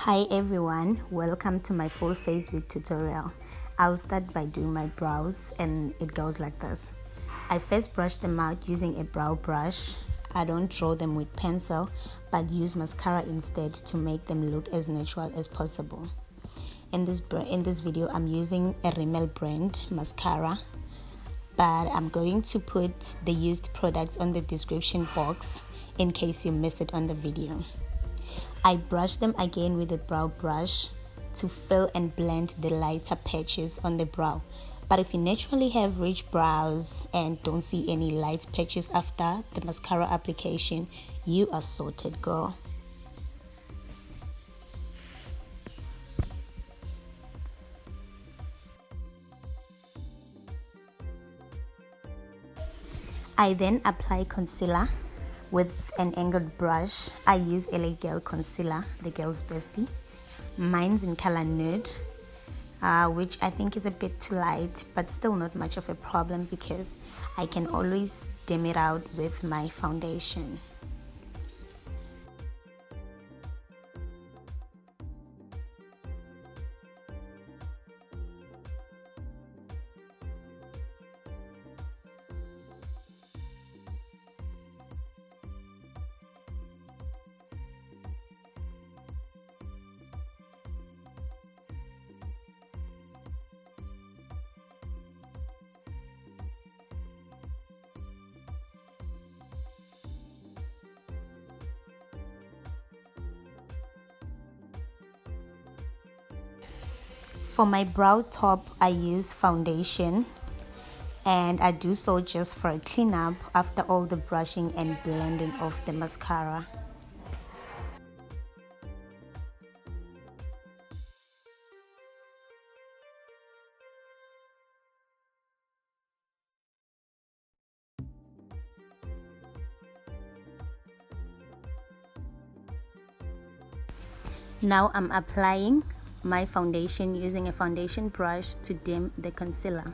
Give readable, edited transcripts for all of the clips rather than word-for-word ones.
Hi everyone, welcome to my full Facebeat tutorial. I'll start by doing my brows and it goes like this. I first brush them out using a brow brush. I don't draw them with pencil but use mascara instead to make them look as natural as possible. In this video I'm using a Rimmel brand mascara, but I'm going to put the used products on the description box in case you missed it on the video. I brush them again with a brow brush to fill and blend the lighter patches on the brow. But if you naturally have rich brows and don't see any light patches after the mascara application, you are sorted, girl. I then apply concealer with an angled brush. I use LA Girl concealer, the girl's bestie. Mine's in color Nude, which I think is a bit too light, but still not much of a problem because I can always dim it out with my foundation. For my brow top, I use foundation, and I do so just for a cleanup after all the brushing and blending of the mascara. Now I'm applying my foundation using a foundation brush to dim the concealer.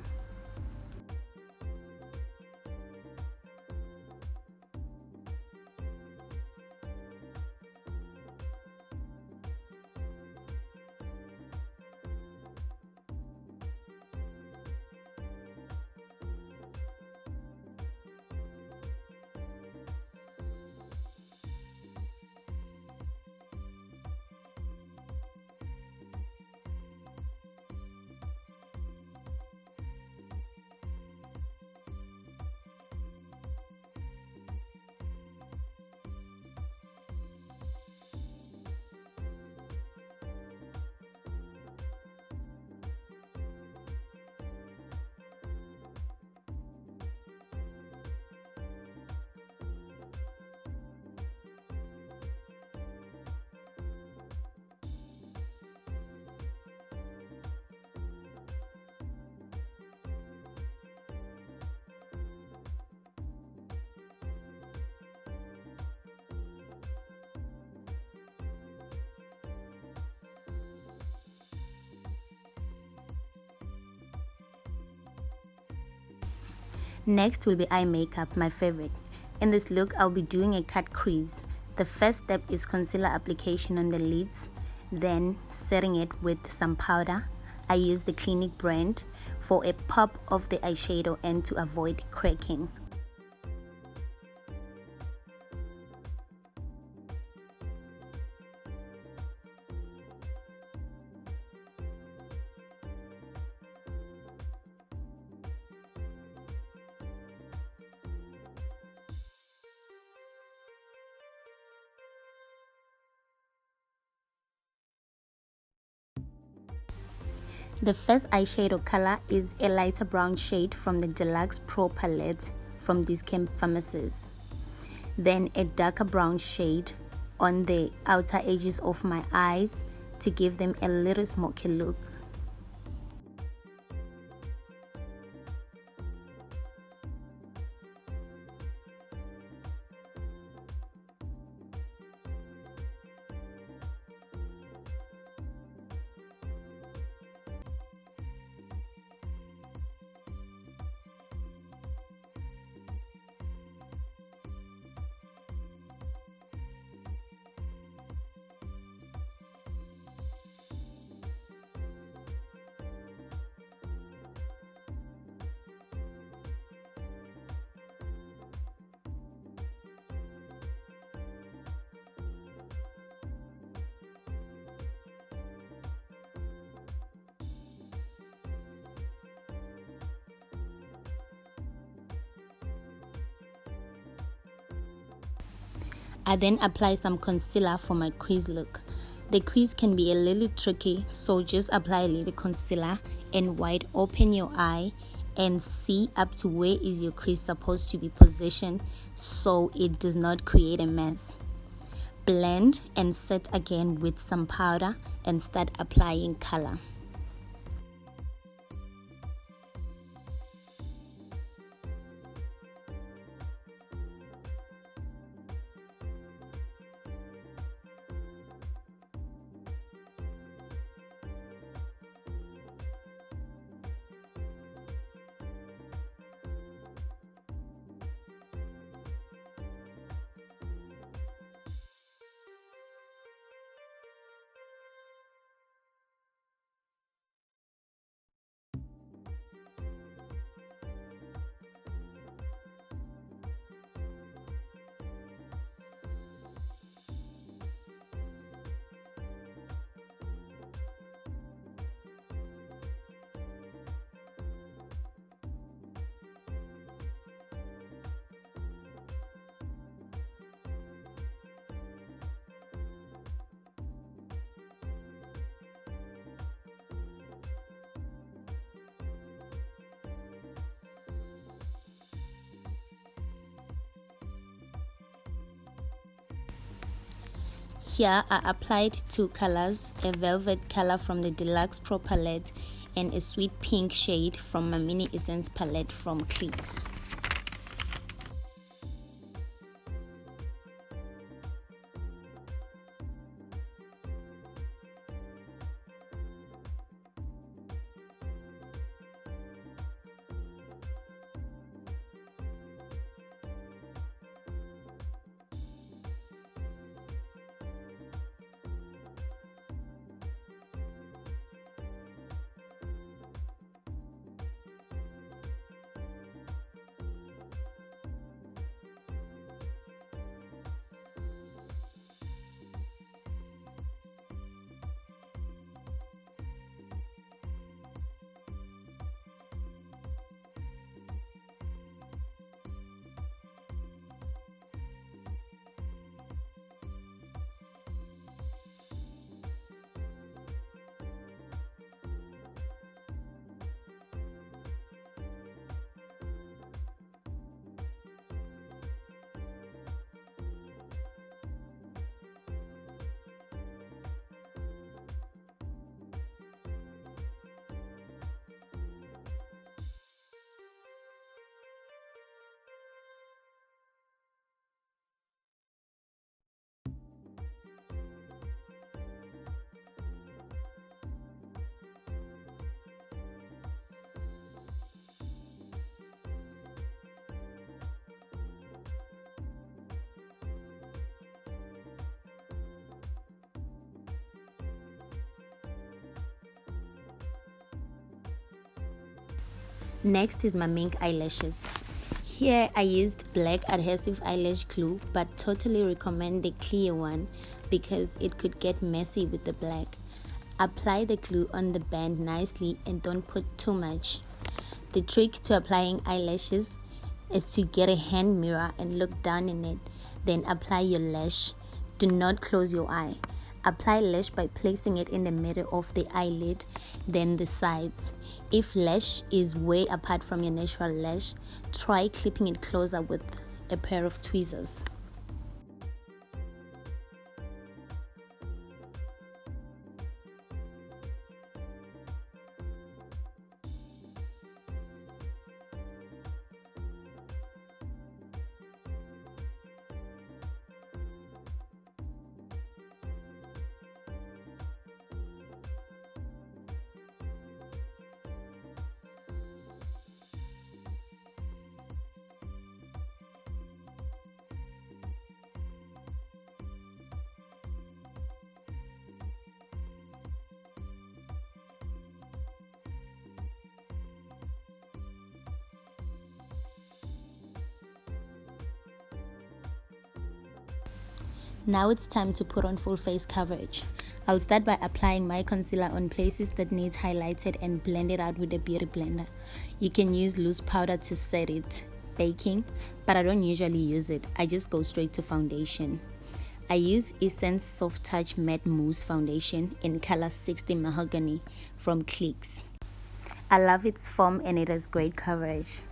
Next will be eye makeup, my favorite. In this look, I'll be doing a cut crease. The first step is concealer application on the lids, then setting it with some powder. I use the Clinique brand for a pop of the eyeshadow and to avoid cracking. The first eyeshadow color is a lighter brown shade from the Deluxe Pro palette from Deschem Pharmacies. Then a darker brown shade on the outer edges of my eyes to give them a little smoky look. I then apply some concealer for my crease look. The crease can be a little tricky, so just apply a little concealer and wide open your eye and see up to where is your crease supposed to be positioned so it does not create a mess. Blend and set again with some powder and start applying color. Here I applied two colors, a velvet color from the Deluxe Pro palette and a sweet pink shade from my Mini Essence palette from Clinique. Next is my mink eyelashes. Here I used black adhesive eyelash glue, but totally recommend the clear one because it could get messy with the black. Apply the glue on the band nicely and don't put too much. The trick to applying eyelashes is to get a hand mirror and look down in it, then apply your lash. Do not close your eye. Apply lash by placing it in the middle of the eyelid, then the sides. If lash is way apart from your natural lash, try clipping it closer with a pair of tweezers. Now it's time to put on full face coverage. I'll start by applying my concealer on places that needs highlighted and blend it out with a beauty blender. You can use loose powder to set it, baking, but I don't usually use it. I just go straight to foundation. I use Essence Soft Touch Matte Mousse Foundation in color 60 Mahogany from Clinique. I love its foam and it has great coverage.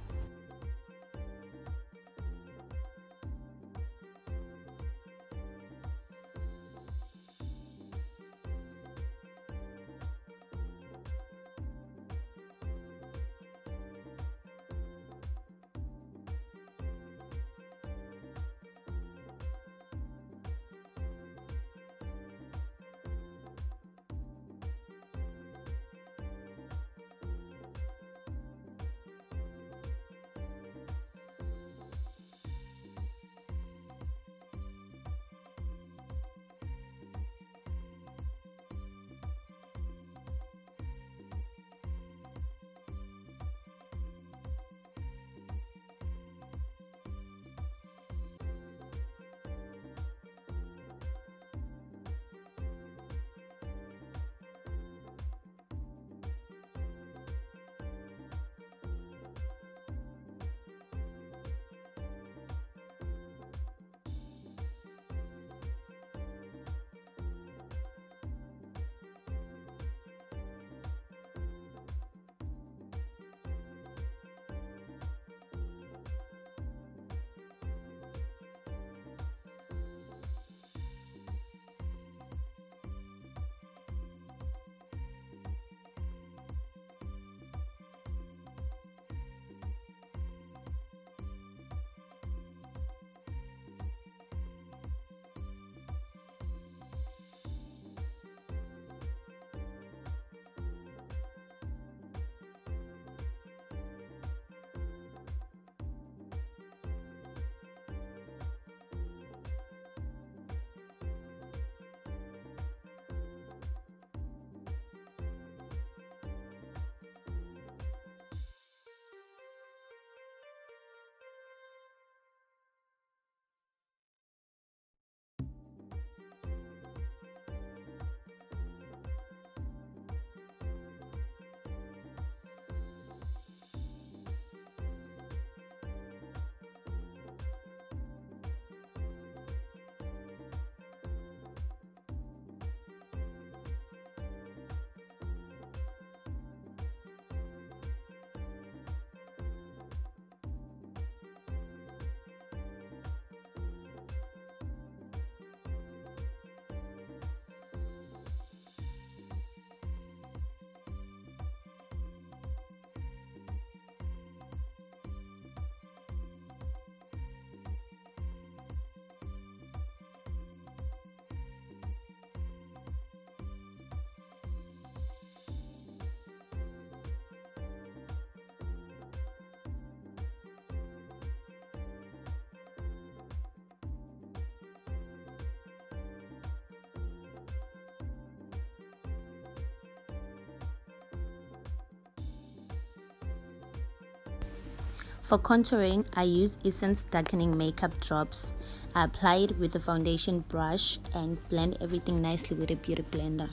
For contouring, I use Essence Darkening Makeup Drops. I apply it with a foundation brush and blend everything nicely with a beauty blender.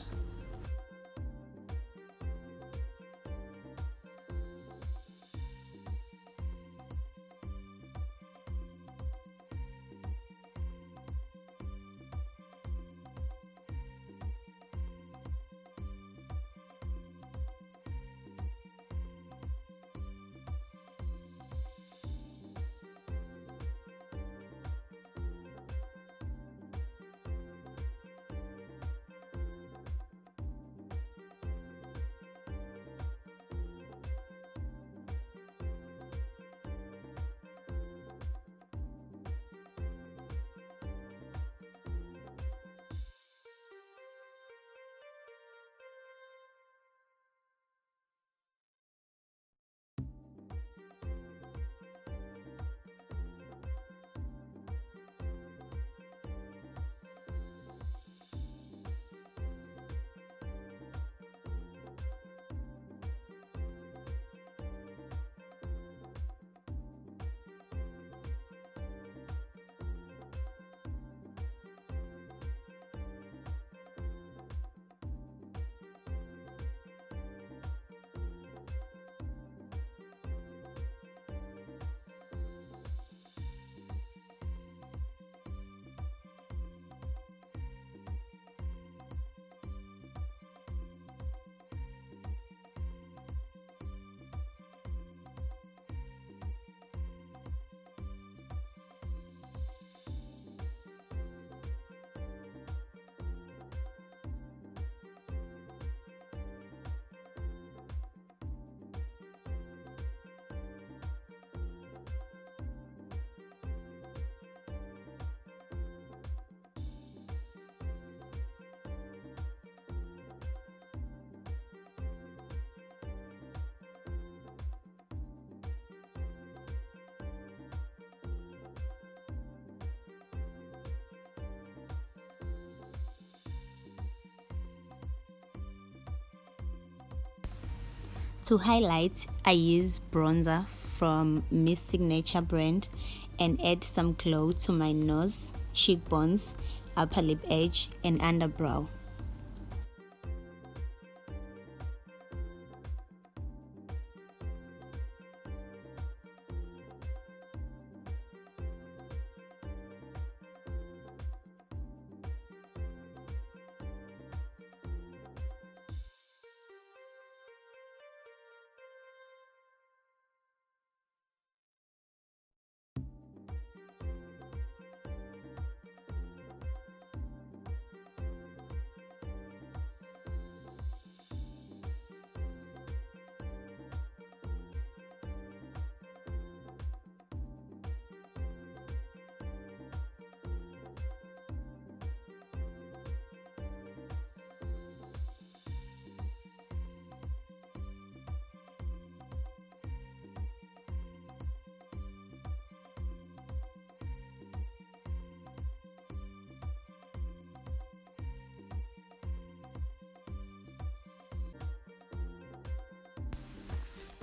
To highlight, I use bronzer from Miss Signature brand and add some glow to my nose, cheekbones, upper lip edge and underbrow.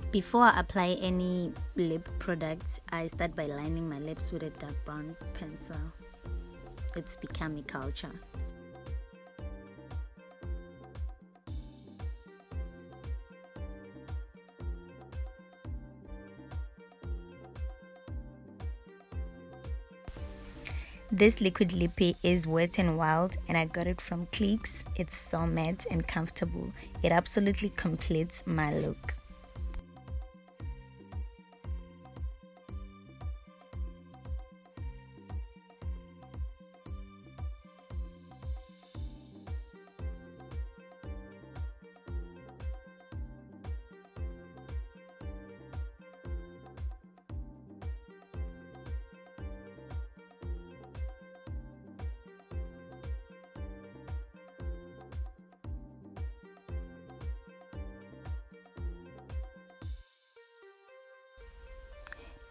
Before I apply any lip product, I start by lining my lips with a dark brown pencil. It's become a culture. This liquid lippy is Wet n Wild and I got it from Clinique. It's so matte and comfortable. It absolutely completes my look.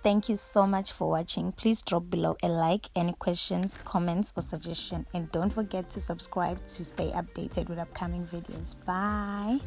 Thank you so much for watching. Please drop below a like, any questions, comments or suggestion, and don't forget to subscribe to stay updated with upcoming videos. Bye.